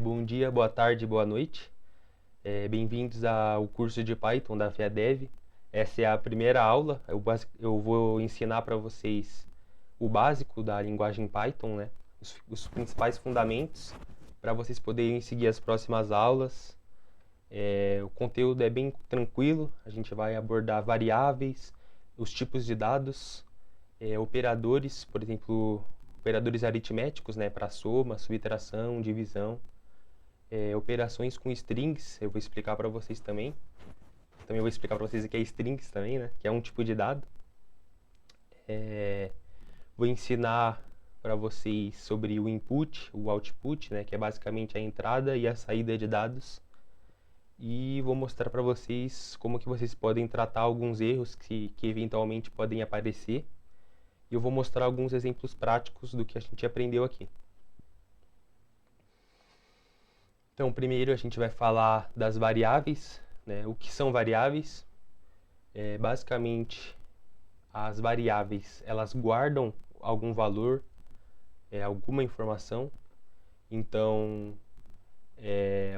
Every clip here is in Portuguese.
Bom dia, boa tarde, boa noite. Bem-vindos ao curso de Python da FIADEV. Essa é a primeira aula. Eu vou ensinar para vocês o básico da linguagem Python, né? Os principais fundamentos para vocês poderem seguir as próximas aulas. O conteúdo é bem tranquilo. A gente vai abordar variáveis, os tipos de dados, operadores, por exemplo, operadores aritméticos, né, para soma, subtração, divisão. Operações com strings, eu vou explicar para vocês também. Também vou explicar para vocês o que é strings também, né? Que é um tipo de dado. Vou ensinar para vocês sobre o input, o output, né? Que é basicamente a entrada e a saída de dados. E vou mostrar para vocês como que vocês podem tratar alguns erros que eventualmente podem aparecer. E eu vou mostrar alguns exemplos práticos do que a gente aprendeu aqui. Então, primeiro a gente vai falar das variáveis, né? O que são variáveis? Basicamente, as variáveis, elas guardam algum valor, alguma informação. Então,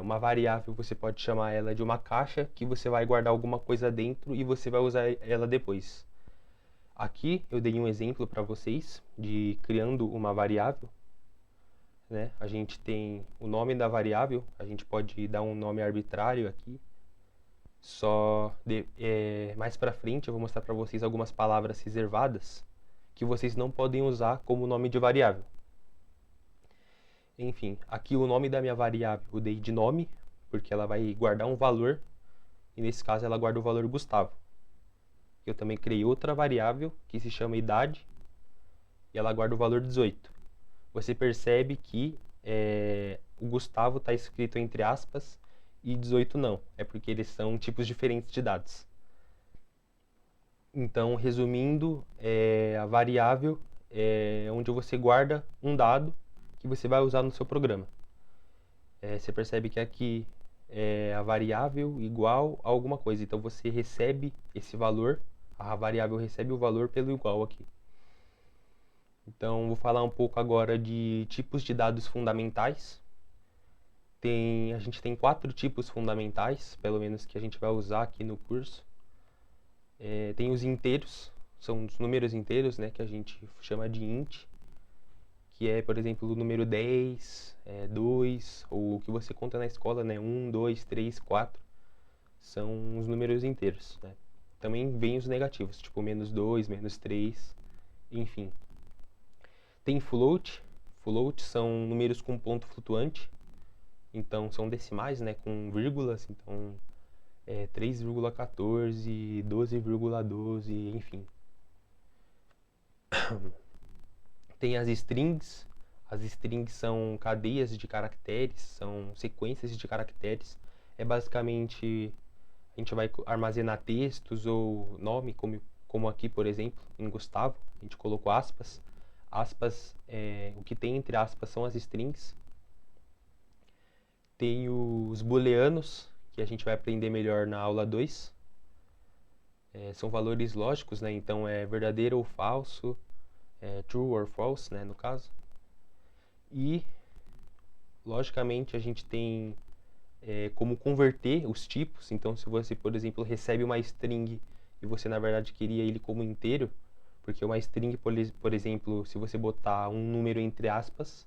uma variável, você pode chamar ela de uma caixa que você vai guardar alguma coisa dentro e você vai usar ela depois. Aqui eu dei um exemplo para vocês de criando uma variável. Né? A gente tem o nome da variável, a gente pode dar um nome arbitrário aqui. Mais para frente eu vou mostrar para vocês algumas palavras reservadas que vocês não podem usar como nome de variável. Enfim, aqui o nome da minha variável eu dei de nome, porque ela vai guardar um valor, e nesse caso ela guarda o valor Gustavo. Eu também criei outra variável que se chama idade, e ela guarda o valor 18. Você percebe que o Gustavo está escrito entre aspas e 18 não. É porque eles são tipos diferentes de dados. Então, resumindo, a variável é onde você guarda um dado que você vai usar no seu programa. Você percebe que aqui é a variável igual a alguma coisa. Então, você recebe esse valor, a variável recebe o valor pelo igual aqui. Então, vou falar um pouco agora de tipos de dados fundamentais. A gente tem 4 tipos fundamentais, pelo menos que a gente vai usar aqui no curso. Tem os inteiros, são os números inteiros, né, que a gente chama de int, que é, por exemplo, o número 10, 2, ou o que você conta na escola, né, 1, 2, 3, 4, são os números inteiros. Né? Também vem os negativos, tipo menos 2, menos 3, enfim. Tem float. Float são números com ponto flutuante. Então, são decimais, né, com vírgulas. Então, 3,14, 12,12, enfim. Tem as strings. As strings são cadeias de caracteres, são sequências de caracteres. Basicamente, a gente vai armazenar textos ou nome, como aqui, por exemplo, em Gustavo. A gente colocou aspas. Aspas, o que tem entre aspas são as strings. Tem os booleanos, que a gente vai aprender melhor na aula 2. São valores lógicos, né? Então é verdadeiro ou falso, true or false, né, no caso. E, logicamente, a gente tem como converter os tipos. Então, se você, por exemplo, recebe uma string e você, na verdade, queria ele como inteiro, porque uma string, por exemplo, se você botar um número entre aspas,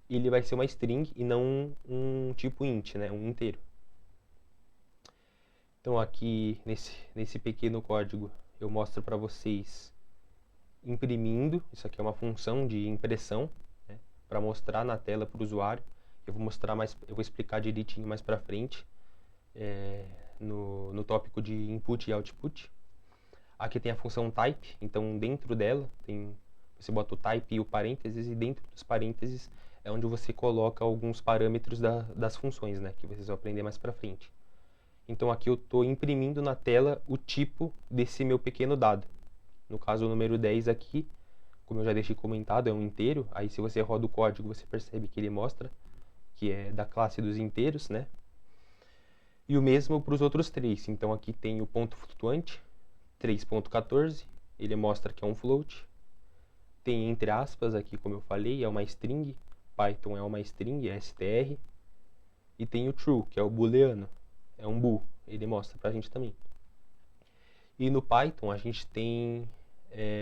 ele vai ser uma string e não um tipo int, né? Um inteiro. Então aqui, nesse pequeno código, eu mostro para vocês imprimindo. Isso aqui é uma função de impressão, né? Para mostrar na tela para o usuário. Eu vou explicar direitinho mais para frente, no tópico de input e output. Aqui tem a função type, então dentro dela você bota o type e o parênteses, e dentro dos parênteses é onde você coloca alguns parâmetros das funções, né, que vocês vão aprender mais pra frente. Então aqui eu estou imprimindo na tela o tipo desse meu pequeno dado. No caso o número 10 aqui, como eu já deixei comentado, é um inteiro. Aí se você roda o código, você percebe que ele mostra que é da classe dos inteiros, né? E o mesmo para os outros 3. Então aqui tem o ponto flutuante, 3.14, ele mostra que é um float. Tem entre aspas aqui, como eu falei, é uma string. Python é uma string, é str. E tem o true, que é o booleano, é um bool, ele mostra pra gente também. E no Python a gente tem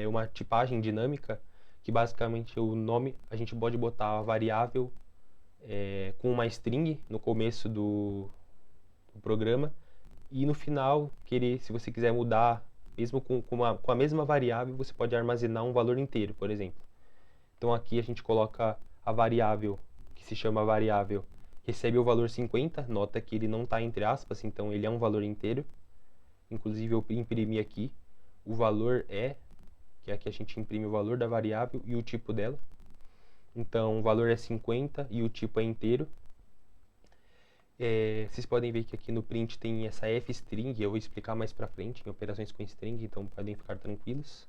uma tipagem dinâmica, que basicamente o nome, a gente pode botar a variável com uma string no começo do programa, e no final, se você quiser mudar, mesmo com a mesma variável, você pode armazenar um valor inteiro, por exemplo. Então aqui a gente coloca a variável, que se chama variável, recebe o valor 50, nota que ele não está entre aspas, então ele é um valor inteiro. Inclusive eu imprimi aqui o valor que aqui a gente imprime o valor da variável e o tipo dela. Então o valor é 50 e o tipo é inteiro. Vocês podem ver que aqui no print tem essa f-string, eu vou explicar mais pra frente em operações com string, então podem ficar tranquilos.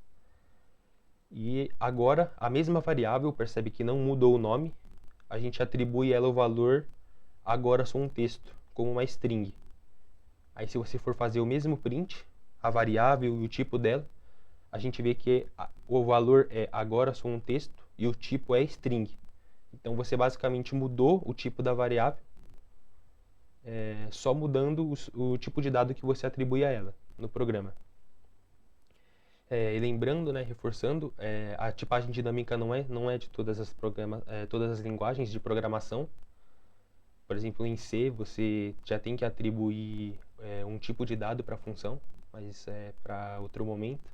E agora a mesma variável, percebe que não mudou o nome, a gente atribui ela o valor agora só um texto, como uma string. Aí se você for fazer o mesmo print, a variável e o tipo dela, a gente vê que o valor é agora só um texto e o tipo é string. Então você basicamente mudou o tipo da variável, só mudando o tipo de dado que você atribui a ela no programa. E lembrando, né, reforçando, a tipagem dinâmica não é de todas as linguagens de programação. Por exemplo, em C você já tem que atribuir um tipo de dado para a função, mas é para outro momento.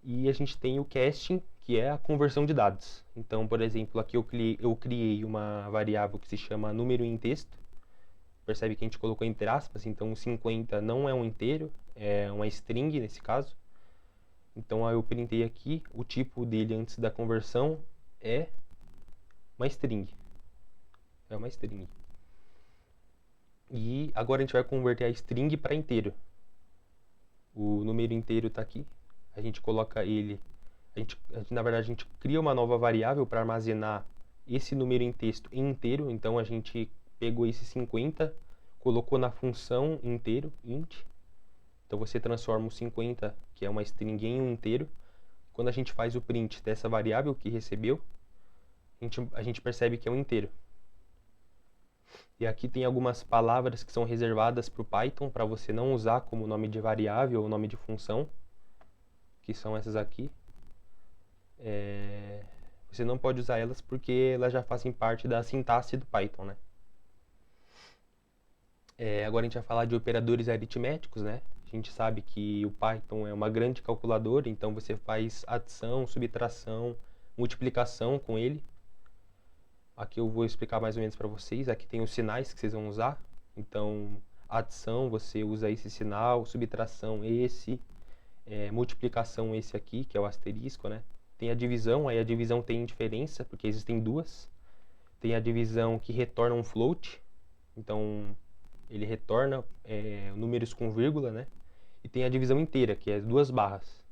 E a gente tem o casting, que é a conversão de dados. Então, por exemplo, aqui eu criei uma variável que se chama número em texto. Percebe que a gente colocou entre aspas, então 50 não é um inteiro, é uma string nesse caso. Então eu printei aqui, o tipo dele antes da conversão é uma string. É uma string. E agora a gente vai converter a string para inteiro. O número inteiro está aqui. A gente coloca ele... na verdade, a gente cria uma nova variável para armazenar esse número em texto em inteiro. Então a gente pegou esse 50, colocou na função inteiro, int. Então você transforma o 50, que é uma string, em um inteiro. Quando a gente faz o print dessa variável que recebeu, a gente percebe que é um inteiro. E aqui tem algumas palavras que são reservadas para o Python, para você não usar como nome de variável ou nome de função, que são essas aqui. Você não pode usar elas porque elas já fazem parte da sintaxe do Python, né? Agora a gente vai falar de operadores aritméticos, né? A gente sabe que o Python é uma grande calculadora, então você faz adição, subtração, multiplicação com ele. Aqui eu vou explicar mais ou menos para vocês. Aqui tem os sinais que vocês vão usar. Então, adição, você usa esse sinal, subtração esse, multiplicação esse aqui, que é o asterisco, né? Tem a divisão, aí a divisão tem diferença, porque existem duas. Tem a divisão que retorna um float, então ele retorna números com vírgula, né? E tem a divisão inteira, que é duas barras.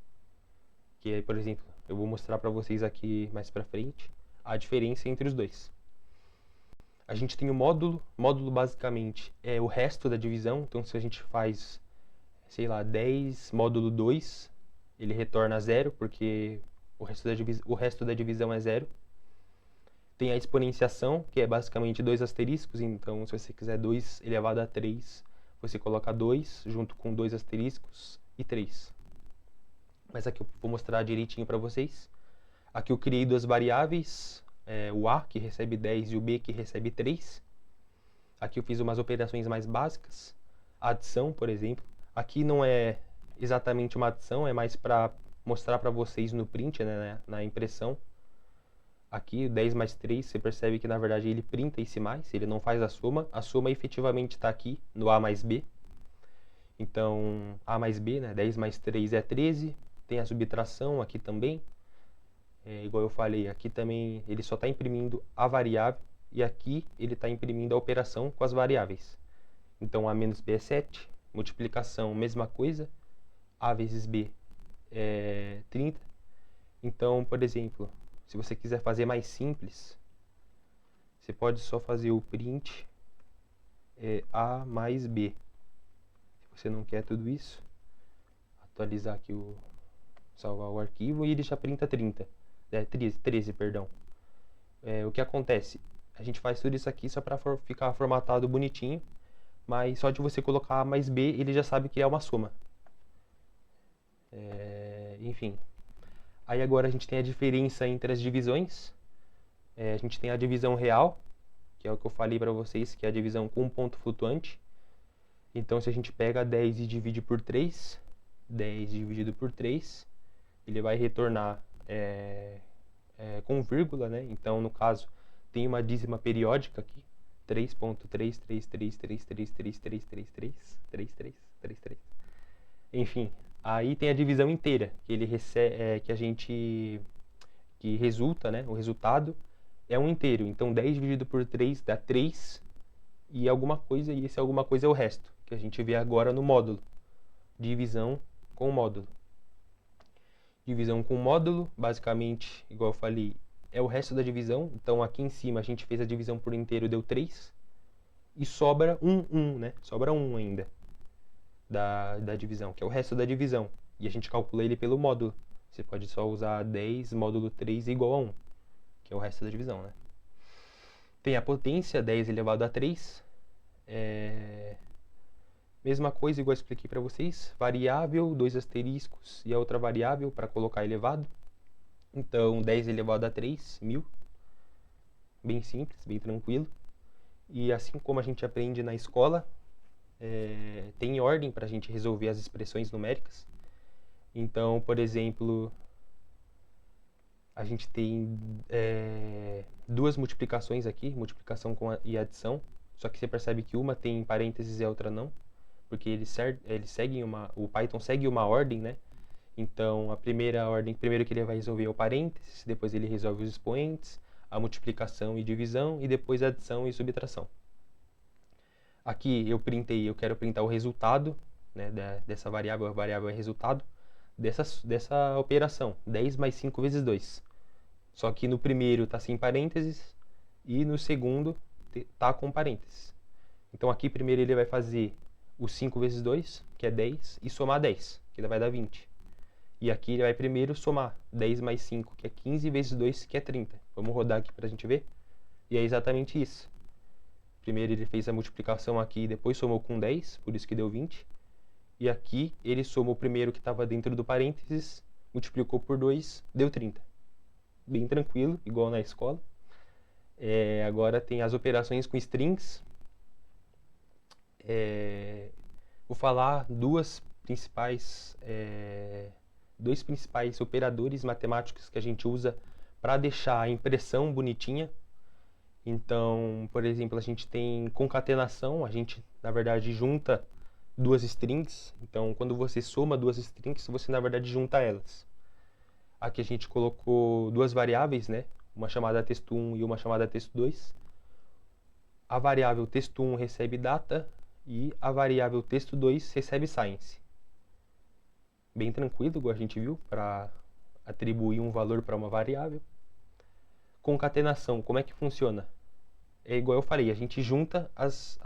Que é, por exemplo, eu vou mostrar para vocês aqui mais para frente a diferença entre os dois. A gente tem o módulo. Módulo basicamente é o resto da divisão. Então se a gente faz, sei lá, 10 módulo 2, ele retorna 0, porque o resto da divisão é 0. Tem a exponenciação, que é basicamente 2 asteriscos. Então se você quiser 2 elevado a 3, você coloca 2 junto com 2 asteriscos e 3. Mas aqui eu vou mostrar direitinho para vocês. Aqui eu criei duas variáveis, o A, que recebe 10, e o B, que recebe 3. Aqui eu fiz umas operações mais básicas. A adição, por exemplo. Aqui não é exatamente uma adição, é mais para mostrar para vocês no print, né, na impressão. Aqui, 10 mais 3, você percebe que na verdade ele printa esse mais, ele não faz a soma. A soma efetivamente está aqui no A mais B. Então, A mais B, né, 10 mais 3 é 13. Tem a subtração aqui também. Igual eu falei, aqui também ele só está imprimindo a variável, e aqui ele está imprimindo a operação com as variáveis. Então A menos B é 7, multiplicação, mesma coisa, A vezes B é 30. Então, por exemplo, se você quiser fazer mais simples, você pode só fazer o print A mais B. Se você não quer tudo isso, atualizar aqui, salvar o arquivo, e ele já printa 30. 13, perdão. O que acontece? A gente faz tudo isso aqui só para ficar formatado bonitinho, mas só de você colocar A mais B, ele já sabe que é uma soma. Enfim. Aí agora a gente tem a diferença entre as divisões. A gente tem a divisão real, que é o que eu falei para vocês, que é a divisão com ponto flutuante. Então, se a gente pega 10 e divide por 3, 10 dividido por 3, ele vai retornar com vírgula, né? Então, no caso, tem uma dízima periódica aqui, 3.3333333333333. Enfim, aí tem a divisão inteira, que ele recebe, que resulta, né? O resultado é um inteiro. Então, 10 dividido por 3 dá 3 e alguma coisa, e esse alguma coisa é o resto, que a gente vê agora no módulo. Divisão com módulo. Divisão com módulo, basicamente, igual eu falei, é o resto da divisão. Então, aqui em cima a gente fez a divisão por inteiro, deu 3. E sobra 1, né? Sobra 1 ainda da divisão, que é o resto da divisão. E a gente calcula ele pelo módulo. Você pode só usar 10 módulo 3 igual a 1, que é o resto da divisão, né? Tem a potência, 10 elevado a 3. Mesma coisa, igual eu expliquei para vocês. Variável, 2 asteriscos e a outra variável para colocar elevado. Então, 10 elevado a 3, 1000. Bem simples, bem tranquilo. E assim como a gente aprende na escola, tem ordem para a gente resolver as expressões numéricas. Então, por exemplo, a gente tem duas multiplicações aqui, multiplicação e adição. Só que você percebe que uma tem parênteses e a outra não, porque eles seguem o Python segue uma ordem, né? Então, a primeira ordem, primeiro que ele vai resolver é o parênteses, depois ele resolve os expoentes, a multiplicação e divisão, e depois a adição e subtração. Aqui eu quero printar o resultado, né, dessa variável, a variável é resultado, dessa operação, 10 mais 5 vezes 2. Só que no primeiro está sem parênteses, e no segundo está com parênteses. Então aqui primeiro ele vai fazer o 5 vezes 2, que é 10, e somar 10, que vai dar 20. E aqui ele vai primeiro somar 10 mais 5, que é 15, vezes 2, que é 30. Vamos rodar aqui para a gente ver. E é exatamente isso. Primeiro ele fez a multiplicação aqui e depois somou com 10, por isso que deu 20. E aqui ele somou o primeiro que estava dentro do parênteses, multiplicou por 2, deu 30. Bem tranquilo, igual na escola. Agora tem as operações com strings. Vou falar dois principais operadores matemáticos que a gente usa para deixar a impressão bonitinha. Então, por exemplo, a gente tem concatenação, a gente, na verdade, junta duas strings. Então, quando você soma duas strings, você, na verdade, junta elas. Aqui a gente colocou duas variáveis, né? Uma chamada texto1 e uma chamada texto2. A variável texto1 recebe data e a variável texto2 recebe science. Bem tranquilo, igual a gente viu, para atribuir um valor para uma variável. Concatenação, como é que funciona? É igual eu falei, a gente junta as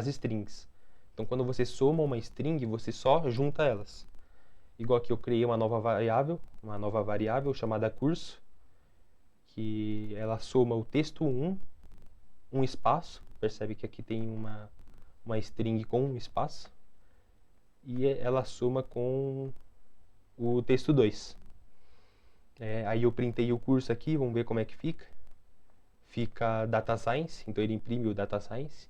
strings. Então, quando você soma uma string, você só junta elas. Igual aqui eu criei uma nova variável chamada curso, que ela soma o texto1, um espaço, percebe que aqui tem uma string com um espaço, e ela soma com o texto2. Aí eu printei o curso aqui, vamos ver como é que fica. Fica Data Science, então ele imprime o Data Science.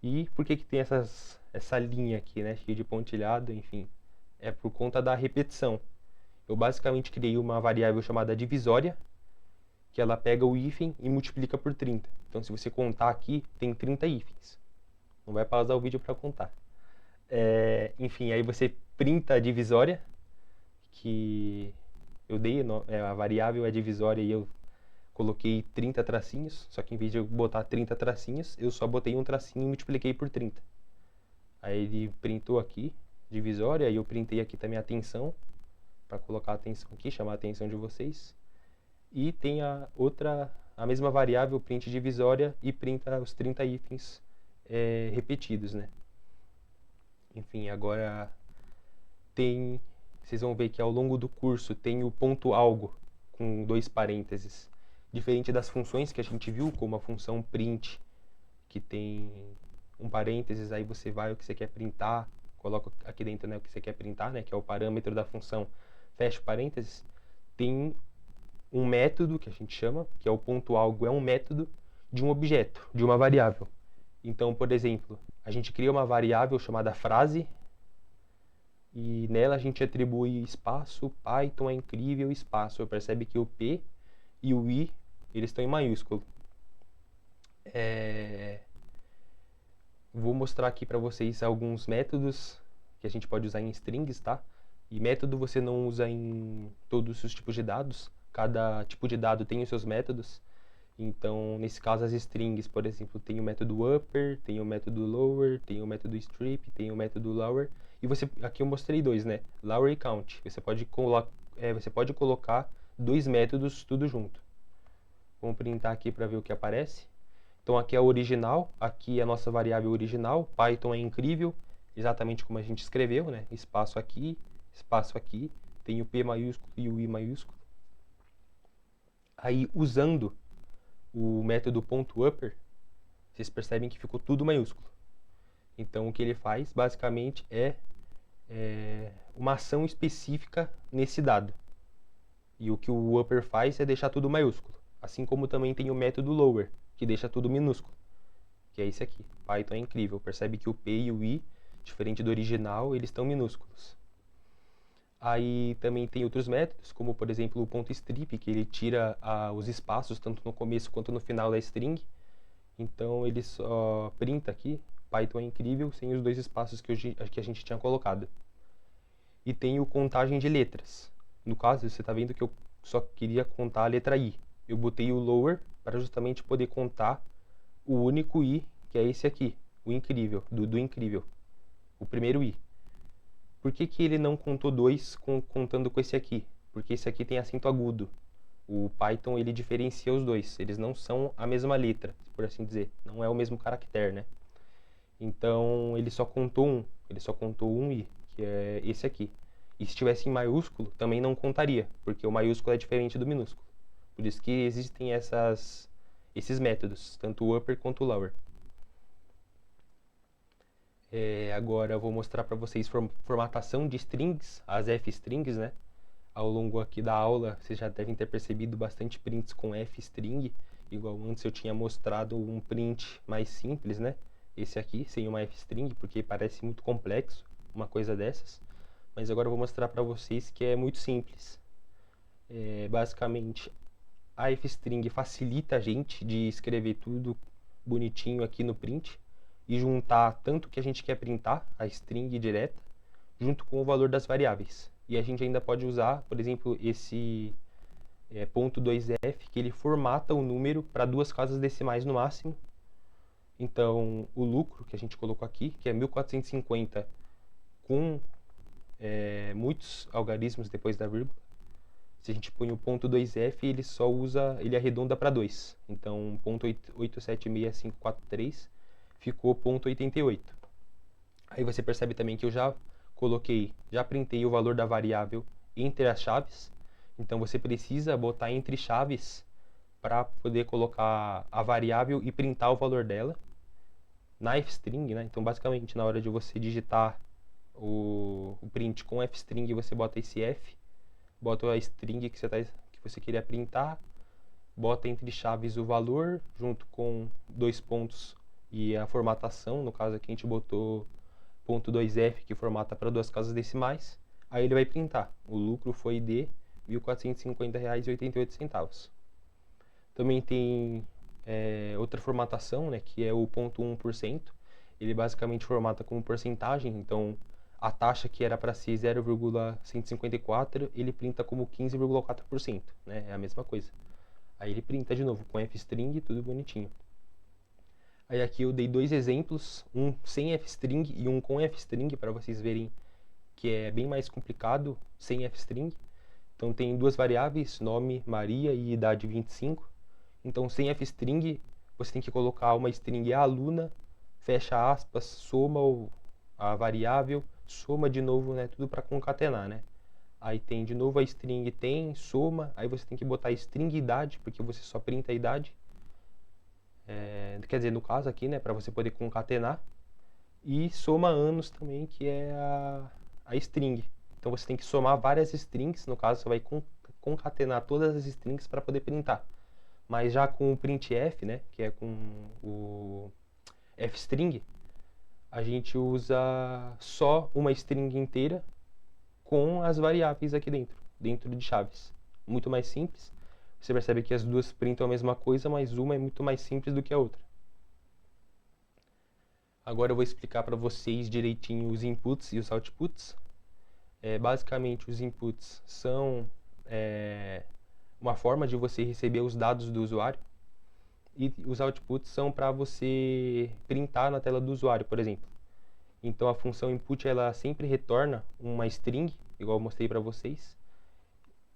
E por que tem essa linha aqui, né, cheia de pontilhado, enfim, é por conta da repetição. Eu basicamente criei uma variável chamada divisória, que ela pega o hífen e multiplica por 30. Então, se você contar aqui, tem 30 hífens. Não vai pausar o vídeo para contar. Enfim, aí você printa a divisória, que eu dei, a variável é divisória e eu coloquei 30 tracinhos, só que em vez de eu botar 30 tracinhos, eu só botei um tracinho e multipliquei por 30. Aí ele printou aqui, divisória, aí eu printei aqui também a tensão, para colocar a tensão aqui, chamar a atenção de vocês. E tem a mesma variável, print divisória, e printa os 30 hífens repetidos, né? Enfim, agora vocês vão ver que ao longo do curso tem o ponto algo, com 2 parênteses, diferente das funções que a gente viu, como a função print, que tem um parênteses, aí você vai o que você quer printar, coloca aqui dentro, né, o que você quer printar, né, que é o parâmetro da função, fecha o parênteses. Tem um método que a gente chama, que é o ponto algo, é um método de um objeto, de uma variável. Então, por exemplo, a gente cria uma variável chamada frase e nela a gente atribui espaço, Python é incrível, espaço. Percebe que o P e o I, eles estão em maiúsculo. Vou mostrar aqui para vocês alguns métodos que a gente pode usar em strings, tá? E método você não usa em todos os tipos de dados. Cada tipo de dado tem os seus métodos. Então, nesse caso, as strings, por exemplo, tem o método upper, tem o método lower, tem o método strip, tem o método lower. E aqui eu mostrei dois, né? Lower e count. Você pode colocar dois métodos tudo junto. Vamos printar aqui para ver o que aparece. Então aqui é o original, aqui é a nossa variável original, Python é incrível, exatamente como a gente escreveu, né? Espaço aqui, tem o P maiúsculo e o I maiúsculo. Aí, usando o método .upper, vocês percebem que ficou tudo maiúsculo. Então, o que ele faz, basicamente, é uma ação específica nesse dado. E o que o upper faz é deixar tudo maiúsculo. Assim como também tem o método lower, que deixa tudo minúsculo, que é esse aqui. Python é incrível, percebe que o P e o I, diferente do original, eles estão minúsculos. Aí também tem outros métodos, como por exemplo o .strip, que ele tira os espaços tanto no começo quanto no final da string. Então ele só printa aqui, Python é incrível, sem os dois espaços que a gente tinha colocado. E tem o contagem de letras. No caso, você está vendo que eu só queria contar a letra I. Eu botei o lower para justamente poder contar o único I, que é esse aqui, o incrível, do incrível, o primeiro I. Por que ele não contou dois contando com esse aqui? Porque esse aqui tem acento agudo. O Python, ele diferencia os dois, eles não são a mesma letra, por assim dizer, não é o mesmo caractere, né? Então, ele só contou um I, que é esse aqui. E se estivesse em maiúsculo, também não contaria, porque o maiúsculo é diferente do minúsculo. Por isso que existem esses métodos, tanto o upper quanto o lower. Agora eu vou mostrar para vocês formatação de strings, as f-strings, né? Ao longo aqui da aula, vocês já devem ter percebido bastante prints com f-string, igual antes eu tinha mostrado um print mais simples, né? Esse aqui, sem uma f-string, porque parece muito complexo, uma coisa dessas. Mas agora eu vou mostrar para vocês que é muito simples. Basicamente, a f-string facilita a gente de escrever tudo bonitinho aqui no print e juntar tanto que a gente quer printar, a string direta, junto com o valor das variáveis. E a gente ainda pode usar, por exemplo, esse .2f, que ele formata o número para duas casas decimais no máximo. Então, o lucro que a gente colocou aqui, que é 1450 com muitos algarismos depois da vírgula. Se a gente põe o .2f, ele arredonda para 2. Então, 0.876543 ficou 0.88. Aí você percebe também que eu já printei o valor da variável entre as chaves. Então, você precisa botar entre chaves para poder colocar a variável e printar o valor dela na f-string, né? Então, basicamente, na hora de você digitar o print com f-string, você bota esse f, bota a string que você queria printar, bota entre chaves o valor, junto com dois pontos e a formatação. No caso aqui a gente botou .2f, que formata para duas casas decimais. Aí ele vai printar. O lucro foi de R$ 1.450,88. Também tem outra formatação, né, que é o 0.1%. Ele basicamente formata como porcentagem, então a taxa que era para ser 0,154, ele printa como 15,4%, né? É a mesma coisa. Aí ele printa de novo com f-string, tudo bonitinho. Aí aqui eu dei dois exemplos, um sem f-string e um com f-string, para vocês verem que é bem mais complicado sem f-string. Então tem duas variáveis, nome Maria e idade 25. Então sem f-string, você tem que colocar uma string aluna, fecha aspas, soma a variável, soma de novo, né, tudo para concatenar, né? aí tem de novo a string tem, soma, aí você tem que botar string idade, porque você só printa a idade. Quer dizer, no caso aqui, né, para você poder concatenar. E soma anos também, que é a string. Então você tem que somar várias strings, no caso você vai concatenar todas as strings para poder printar. Mas já com o printf, né, que é com o fstring, a gente usa só uma string inteira com as variáveis aqui dentro de chaves. Muito mais simples. Você percebe que as duas printam a mesma coisa, mas uma é muito mais simples do que a outra. Agora eu vou explicar para vocês direitinho os inputs e os outputs. Basicamente, os inputs são uma forma de você receber os dados do usuário, e os outputs são para você printar na tela do usuário, por exemplo. Então a função input ela sempre retorna uma string, igual eu mostrei para vocês.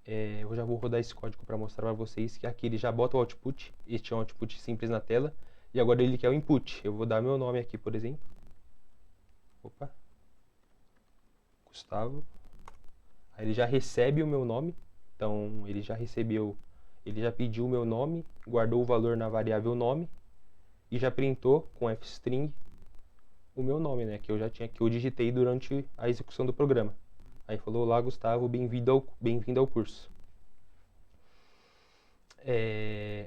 Eu já vou rodar esse código para mostrar para vocês que aqui ele já bota o output. Este é um output simples na tela. E agora ele quer o input. Eu vou dar meu nome aqui, por exemplo. Opa. Gustavo. Aí ele já recebe o meu nome. Então ele já recebeu, ele já pediu o meu nome, guardou o valor na variável nome e já printou com fstring o meu nome, né, que eu digitei durante a execução do programa. Aí falou: olá, Gustavo, bem-vindo ao curso.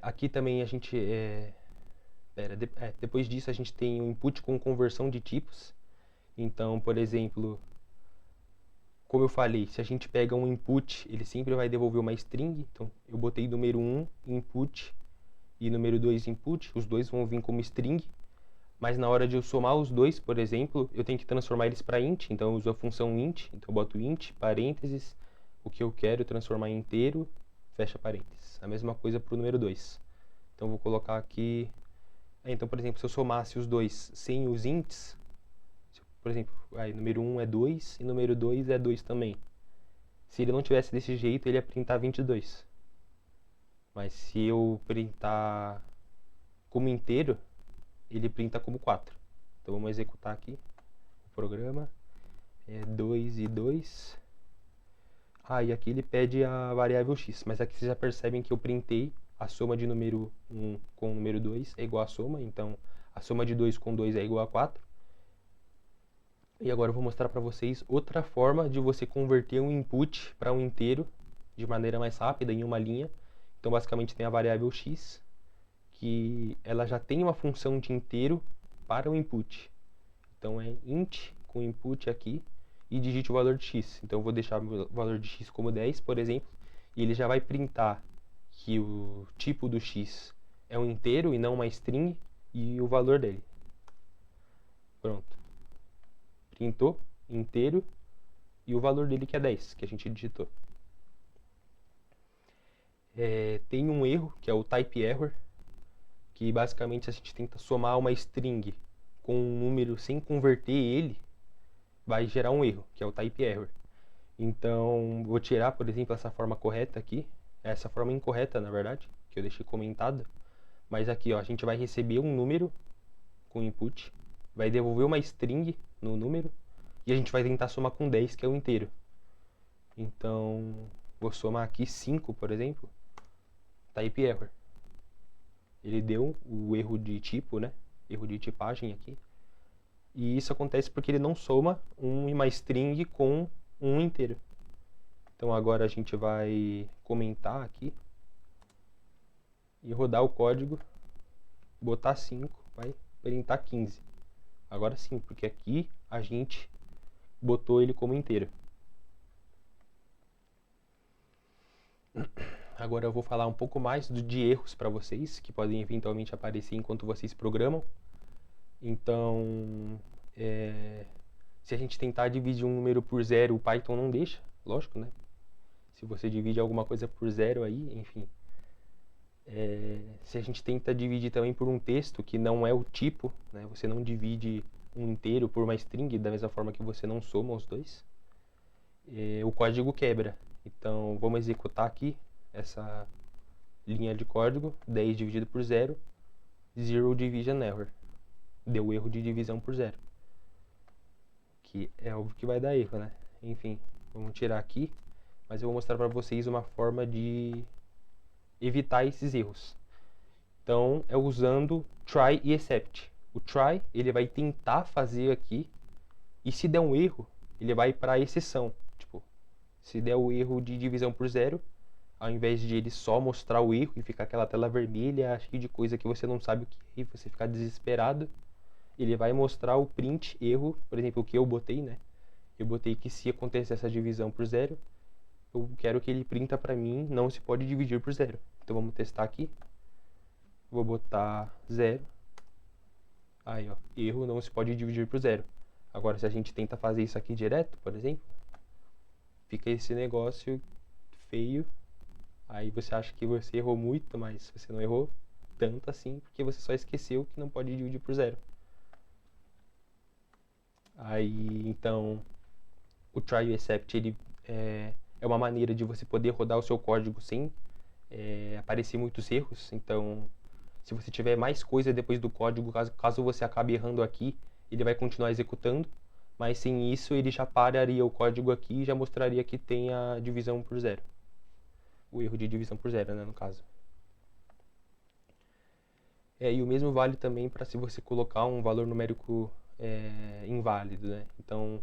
Aqui também a gente depois disso a gente tem o input com conversão de tipos. Então, por exemplo, como eu falei, se a gente pega um input, ele sempre vai devolver uma string. Então, eu botei número 1 input e número 2 input. Os dois vão vir como string. Mas na hora de eu somar os dois, por exemplo, eu tenho que transformar eles para int. Então, eu uso a função int. Então, eu boto int, parênteses, o que eu quero transformar em inteiro, fecha parênteses. A mesma coisa para o número 2. Então, eu vou colocar aqui... Então, por exemplo, se eu somasse os dois sem os ints... Por exemplo, número 1 é 2 e número 2 é 2 também. Se ele não tivesse desse jeito, ele ia printar 22. Mas se eu printar como inteiro, ele printa como 4. Então vamos executar aqui o programa. 2 e 2. E aqui ele pede a variável x. Mas aqui vocês já percebem que eu printei a soma de número 1 com o número 2 é igual a soma. Então a soma de 2 com 2 é igual a 4. E agora eu vou mostrar para vocês outra forma de você converter um input para um inteiro de maneira mais rápida, em uma linha. Então, basicamente, tem a variável x, que ela já tem uma função de inteiro para o input. Então, é int com input aqui e digite o valor de x. Então, eu vou deixar o valor de x como 10, por exemplo, e ele já vai printar que o tipo do x é um inteiro e não uma string e o valor dele. Pronto. Printou inteiro e o valor dele que é 10, que a gente digitou. Tem um erro, que é o type error, que basicamente a gente tenta somar uma string com um número sem converter ele, vai gerar um erro, que é o type error. Então, vou tirar, por exemplo, essa forma correta aqui, essa forma incorreta, na verdade, que eu deixei comentada. Mas aqui, ó, a gente vai receber um número com input, vai devolver uma string no número, e a gente vai tentar somar com 10, que é o inteiro. Então, vou somar aqui 5, por exemplo, type error. Ele deu o erro de tipo, né? Erro de tipagem aqui. E isso acontece porque ele não soma uma string com um inteiro. Então agora a gente vai comentar aqui e rodar o código, botar 5, vai printar 15. Agora sim, porque aqui a gente botou ele como inteiro. Agora eu vou falar um pouco mais de erros para vocês, que podem eventualmente aparecer enquanto vocês programam. Então, se a gente tentar dividir um número por zero, o Python não deixa, lógico, né? Se você divide alguma coisa por zero aí, enfim. Se a gente tenta dividir também por um texto, que não é o tipo, né? Você não divide um inteiro por uma string, da mesma forma que você não soma os dois, o código quebra. Então, vamos executar aqui essa linha de código, 10 dividido por 0, zero division error. Deu erro de divisão por 0. Que é óbvio que vai dar erro, né? Enfim, vamos tirar aqui. mas eu vou mostrar para vocês uma forma de evitar esses erros. Então, é usando try e except. O try, ele vai tentar fazer aqui, e se der um erro, ele vai para a exceção. Tipo, se der o erro de divisão por zero, ao invés de ele só mostrar o erro e ficar aquela tela vermelha, cheia de coisa que você não sabe o que é, e você ficar desesperado, ele vai mostrar o print erro, por exemplo, o que eu botei, né? Eu botei que se acontecer essa divisão por zero, eu quero que ele printa para mim, não se pode dividir por zero. Então vamos testar aqui. Vou botar zero. Aí, ó, erro, não se pode dividir por zero. Agora, se a gente tenta fazer isso aqui direto, por exemplo, fica esse negócio feio. Aí você acha que você errou muito, mas você não errou tanto assim, porque você só esqueceu que não pode dividir por zero. Aí, então, o try e except, ele é uma maneira de você poder rodar o seu código sem aparecer muitos erros. Então, se você tiver mais coisa depois do código, caso você acabe errando aqui, ele vai continuar executando, mas sem isso ele já pararia o código aqui e já mostraria que tem a divisão por zero. O erro de divisão por zero, né, no caso. E o mesmo vale também para se você colocar um valor numérico inválido, né? Então,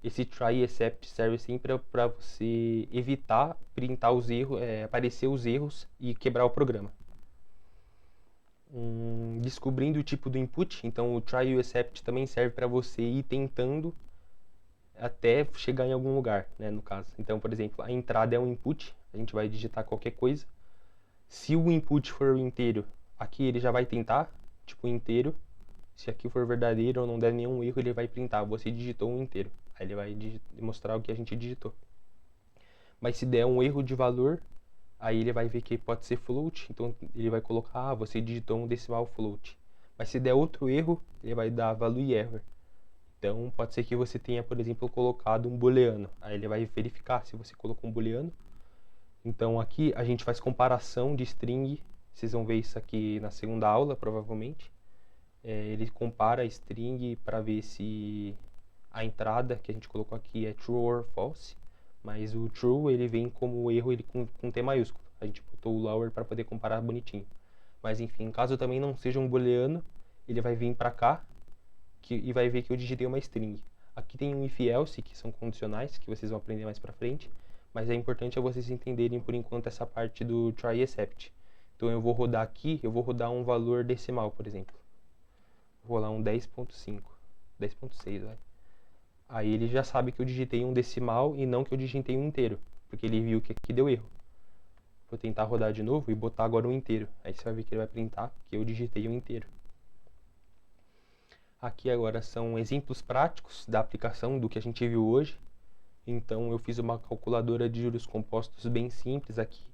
esse try except serve sempre para você evitar printar os erros, aparecer os erros e quebrar o programa. Descobrindo o tipo do input, então o try e o except também serve para você ir tentando até chegar em algum lugar, né, no caso. Então, por exemplo, a entrada é um input, a gente vai digitar qualquer coisa. Se o input for inteiro, aqui ele já vai tentar, tipo, inteiro. Se aqui for verdadeiro ou não der nenhum erro, ele vai printar, você digitou um inteiro. Aí ele vai mostrar o que a gente digitou. Mas se der um erro de valor, aí ele vai ver que pode ser float, então ele vai colocar, você digitou um decimal float. Mas se der outro erro, ele vai dar value error. Então pode ser que você tenha, por exemplo, colocado um booleano. Aí ele vai verificar se você colocou um booleano. Então aqui a gente faz comparação de string. Vocês vão ver isso aqui na segunda aula, provavelmente. Ele compara a string para ver se a entrada que a gente colocou aqui é true or false. Mas o true ele vem como erro ele com T maiúsculo. A gente botou o lower para poder comparar bonitinho. Mas enfim, caso também não seja um booleano, ele vai vir para cá e vai ver que eu digitei uma string. Aqui tem um if else, que são condicionais, que vocês vão aprender mais pra frente, mas é importante vocês entenderem por enquanto essa parte do try except. Então eu vou rodar aqui, eu vou rodar um valor decimal, por exemplo. Vou rolar um 10.5, 10.6, vai. Aí ele já sabe que eu digitei um decimal e não que eu digitei um inteiro, porque ele viu que aqui deu erro. Vou tentar rodar de novo e botar agora um inteiro. Aí você vai ver que ele vai printar que eu digitei um inteiro. Aqui agora são exemplos práticos da aplicação do que a gente viu hoje. Então eu fiz uma calculadora de juros compostos bem simples aqui.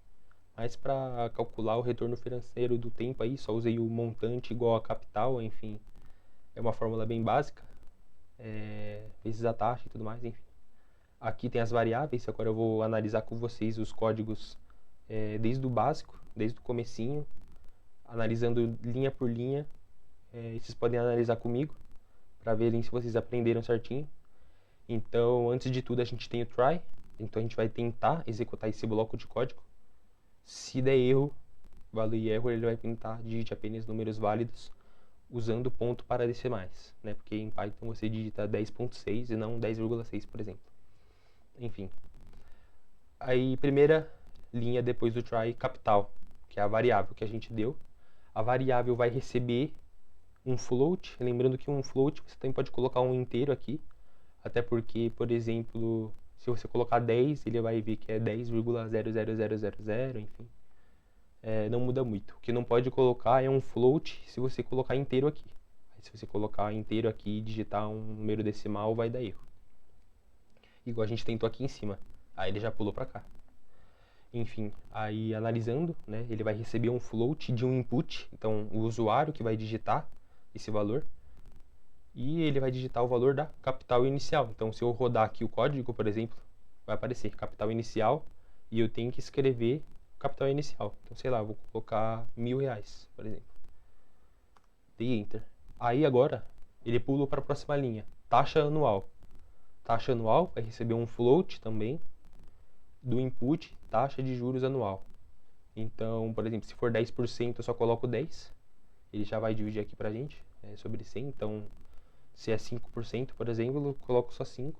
Mas para calcular o retorno financeiro do tempo aí, só usei o montante igual a capital, enfim. É uma fórmula bem básica. Vezes a taxa e tudo mais, enfim. Aqui tem as variáveis, agora eu vou analisar com vocês os códigos desde o básico, desde o comecinho, analisando linha por linha. Vocês podem analisar comigo para verem se vocês aprenderam certinho. Então, antes de tudo, a gente tem o try. Então, a gente vai tentar executar esse bloco de código. Se der erro, value error, ele vai printar digite apenas números válidos usando ponto para decimais, né? Porque em Python você digita 10.6 e não 10,6, por exemplo. Enfim. Aí, primeira linha depois do try, capital, que é a variável que a gente deu. A variável vai receber um float, lembrando que um float você também pode colocar um inteiro aqui, até porque, por exemplo, se você colocar 10, ele vai ver que é 10,00000, enfim, não muda muito. O que não pode colocar é um float se você colocar inteiro aqui. Aí, se você colocar inteiro aqui e digitar um número decimal, vai dar erro. Igual a gente tentou aqui em cima, aí ele já pulou para cá. Enfim, aí analisando, né, ele vai receber um float de um input, então o usuário que vai digitar esse valor, e ele vai digitar o valor da capital inicial. Então, se eu rodar aqui o código, por exemplo, vai aparecer capital inicial e eu tenho que escrever capital inicial. Então, sei lá, eu vou colocar R$1.000, por exemplo. Dei Enter. Aí agora, ele pula para a próxima linha, taxa anual. Taxa anual vai receber um float também, do input taxa de juros anual. Então, por exemplo, se for 10%, eu só coloco 10. Ele já vai dividir aqui pra gente, sobre 100. Então, se é 5%, por exemplo, eu coloco só 5.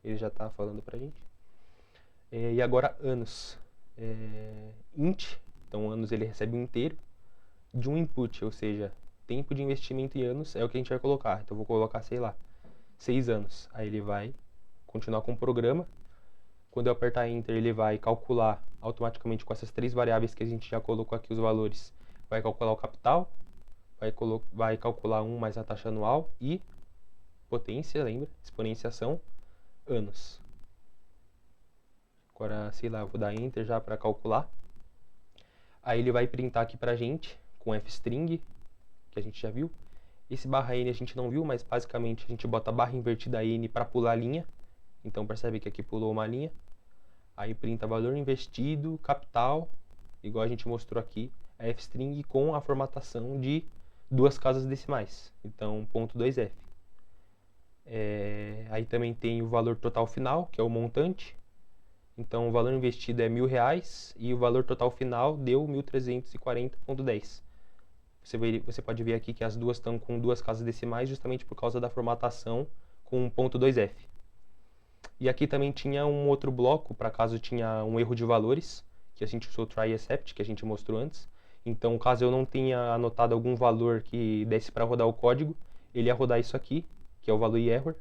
Ele já está falando pra gente. E agora, anos. Int, então anos ele recebe um inteiro de um input, ou seja, tempo de investimento em anos é o que a gente vai colocar. Então, eu vou colocar, sei lá, 6 anos. Aí ele vai continuar com o programa. Quando eu apertar Enter, ele vai calcular automaticamente com essas 3 variáveis que a gente já colocou aqui os valores. Vai calcular o capital, vai calcular 1 mais a taxa anual e potência, lembra? Exponenciação, anos. Agora, sei lá, eu vou dar Enter já para calcular. Aí ele vai printar aqui pra gente com fstring, que a gente já viu. Esse barra N a gente não viu, mas basicamente a gente bota barra invertida N para pular a linha. Então percebe que aqui pulou uma linha. Aí printa valor investido, capital, igual a gente mostrou aqui, a fstring com a formatação de 2 casas decimais. Então, .2f. Aí também tem o valor total final, que é o montante. Então, o valor investido é R$1.000 e o valor total final deu 1.340,10. Você pode ver aqui que as duas estão com 2 casas decimais justamente por causa da formatação com .2f. E aqui também tinha um outro bloco, para caso tinha um erro de valores, que a gente usou o try except, que a gente mostrou antes. Então, caso eu não tenha anotado algum valor que desse para rodar o código, ele ia rodar isso aqui, que é o value error,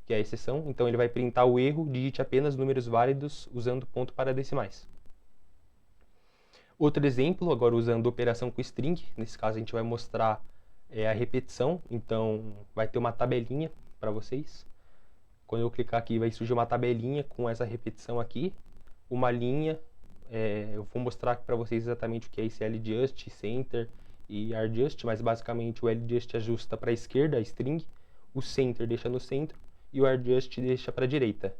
que é a exceção. Então, ele vai printar o erro, digite apenas números válidos usando ponto para decimais. Outro exemplo, agora usando operação com string, nesse caso a gente vai mostrar a repetição. Então, vai ter uma tabelinha para vocês. Quando eu clicar aqui, vai surgir uma tabelinha com essa repetição aqui, uma linha. Eu vou mostrar para vocês exatamente o que é esse LJust, Center e RJust, mas basicamente o LJust ajusta para a esquerda, a string, o Center deixa no centro e o RJust deixa para a direita.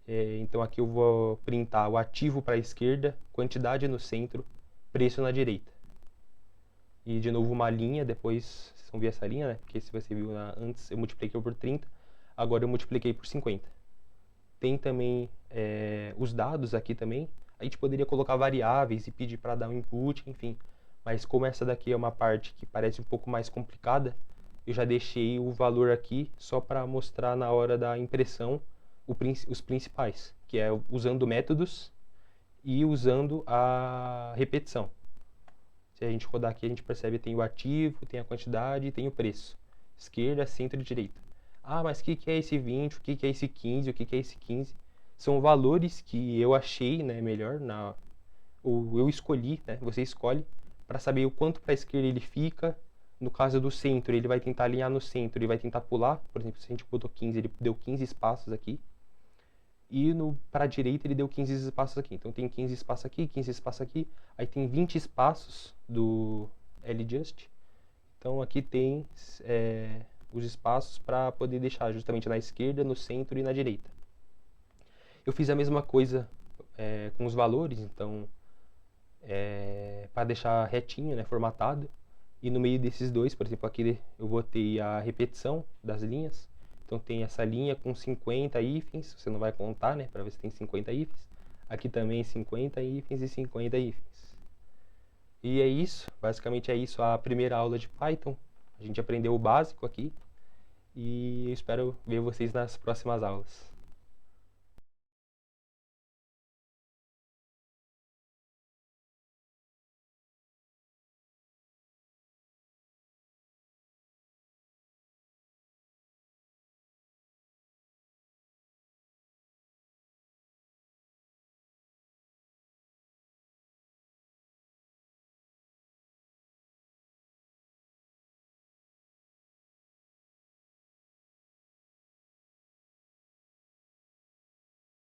Então aqui eu vou printar o ativo para a esquerda, quantidade no centro, preço na direita. E de novo uma linha, depois vocês vão ver essa linha, né? Porque se você viu antes eu multipliquei por 30. Agora eu multipliquei por 50. Tem também os dados aqui também. A gente poderia colocar variáveis e pedir para dar um input, enfim. Mas como essa daqui é uma parte que parece um pouco mais complicada, eu já deixei o valor aqui só para mostrar na hora da impressão os principais, que é usando métodos e usando a repetição. Se a gente rodar aqui, a gente percebe que tem o ativo, tem a quantidade e tem o preço. Esquerda, centro e direita. Ah, mas o que é esse 20, o que é esse 15, o que é esse 15? São valores que eu achei, né, melhor, ou eu escolhi, né, você escolhe, para saber o quanto para a esquerda ele fica. No caso do centro, ele vai tentar alinhar no centro, ele vai tentar pular. Por exemplo, se a gente botou 15, ele deu 15 espaços aqui. E para a direita ele deu 15 espaços aqui. Então tem 15 espaços aqui, 15 espaços aqui. Aí tem 20 espaços do LJust. Então aqui tem os espaços para poder deixar justamente na esquerda, no centro e na direita. Eu fiz a mesma coisa com os valores, então para deixar retinho, né, formatado. E no meio desses dois, por exemplo, aqui eu botei a repetição das linhas. Então tem essa linha com 50 hífens, você não vai contar, né, para ver se tem 50 hífens. Aqui também 50 hífens e 50 hífens. E é isso, basicamente é isso a primeira aula de Python. A gente aprendeu o básico aqui e eu espero ver vocês nas próximas aulas.